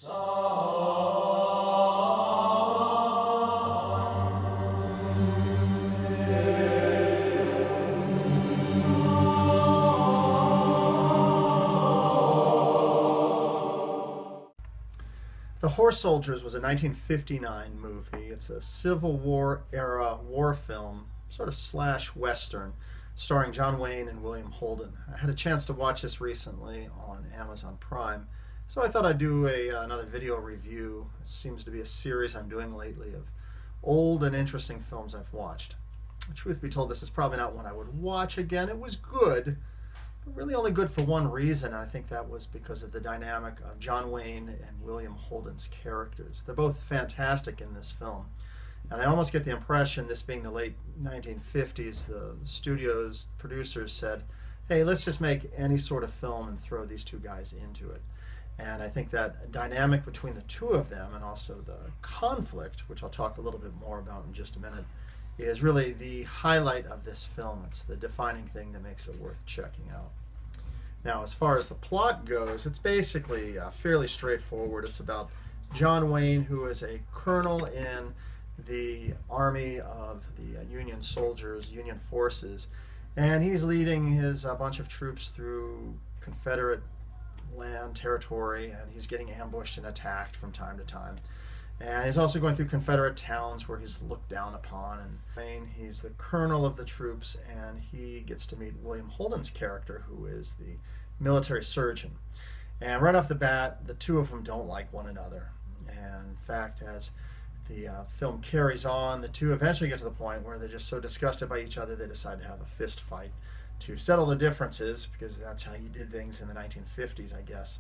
The Horse Soldiers was a 1959 movie. It's a Civil War era war film, sort of slash western, starring John Wayne and William Holden. I had a chance to watch this recently on Amazon Prime, so I thought I'd do another video review. It seems to be a series I'm doing lately of old and interesting films I've watched. Truth be told, this is probably not one I would watch again. It was good, but really only good for one reason, and I think that was because of the dynamic of John Wayne and William Holden's characters. They're both fantastic in this film. And I almost get the impression, this being the late 1950s, the studio's producers said, hey, let's just make any sort of film and throw these two guys into it. And I think that dynamic between the two of them, and also the conflict, which I'll talk a little bit more about in just a minute, is really the highlight of this film. It's the defining thing that makes it worth checking out. Now, as far as the plot goes, it's basically fairly straightforward. It's about John Wayne, who is a colonel in the army of the Union soldiers, Union forces, and he's leading his bunch of troops through Confederate land, territory, and he's getting ambushed and attacked from time to time. And he's also going through Confederate towns where he's looked down upon. And he's the colonel of the troops, and he gets to meet William Holden's character, who is the military surgeon. And right off the bat, the two of them don't like one another. And in fact, as the film carries on, the two eventually get to the point where they're just so disgusted by each other they decide to have a fist fight to settle their differences, because that's how you did things in the 1950s, I guess.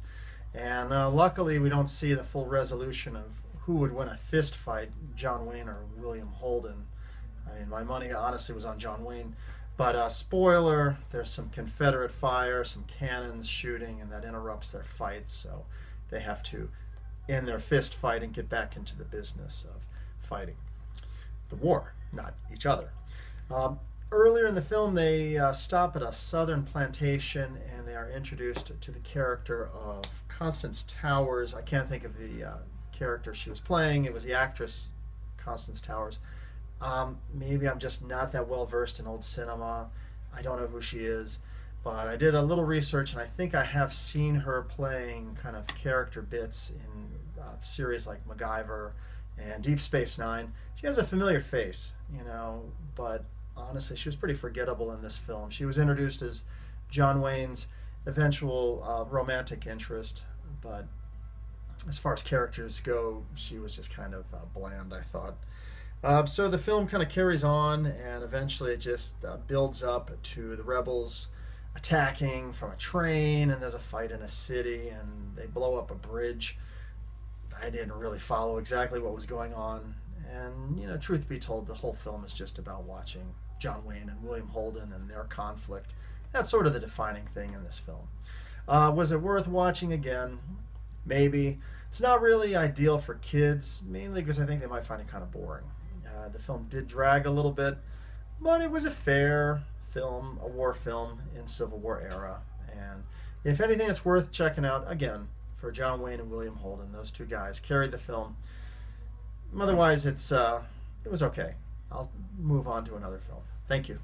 And luckily, we don't see the full resolution of who would win a fist fight, John Wayne or William Holden. I mean, my money honestly was on John Wayne. But spoiler, there's some Confederate fire, some cannons shooting, and that interrupts their fight, so they have to end their fist fight and get back into the business of fighting the war, not each other. Earlier in the film, they stop at a southern plantation, and they are introduced to the character of Constance Towers. I can't think of the character she was playing. It was the actress Constance Towers. Maybe I'm just not that well versed in old cinema. I don't know who she is, but I did a little research, and I think I have seen her playing kind of character bits in series like MacGyver and Deep Space Nine. She has a familiar face, but honestly, she was pretty forgettable in this film. She was introduced as John Wayne's eventual romantic interest, but as far as characters go, she was just kind of bland, I thought. So the film kind of carries on, and eventually it just builds up to the rebels attacking from a train, and there's a fight in a city, and they blow up a bridge. I didn't really follow exactly what was going on, and truth be told, the whole film is just about watching John Wayne and William Holden and their conflict. That's sort of the defining thing in this film. Was it worth watching again? Maybe. It's not really ideal for kids, mainly because I think they might find it kind of boring. The film did drag a little bit, but it was a fair film, a war film in Civil War era. And if anything, it's worth checking out, again, for John Wayne and William Holden. Those two guys carried the film. Otherwise, it was okay. I'll move on to another film. Thank you.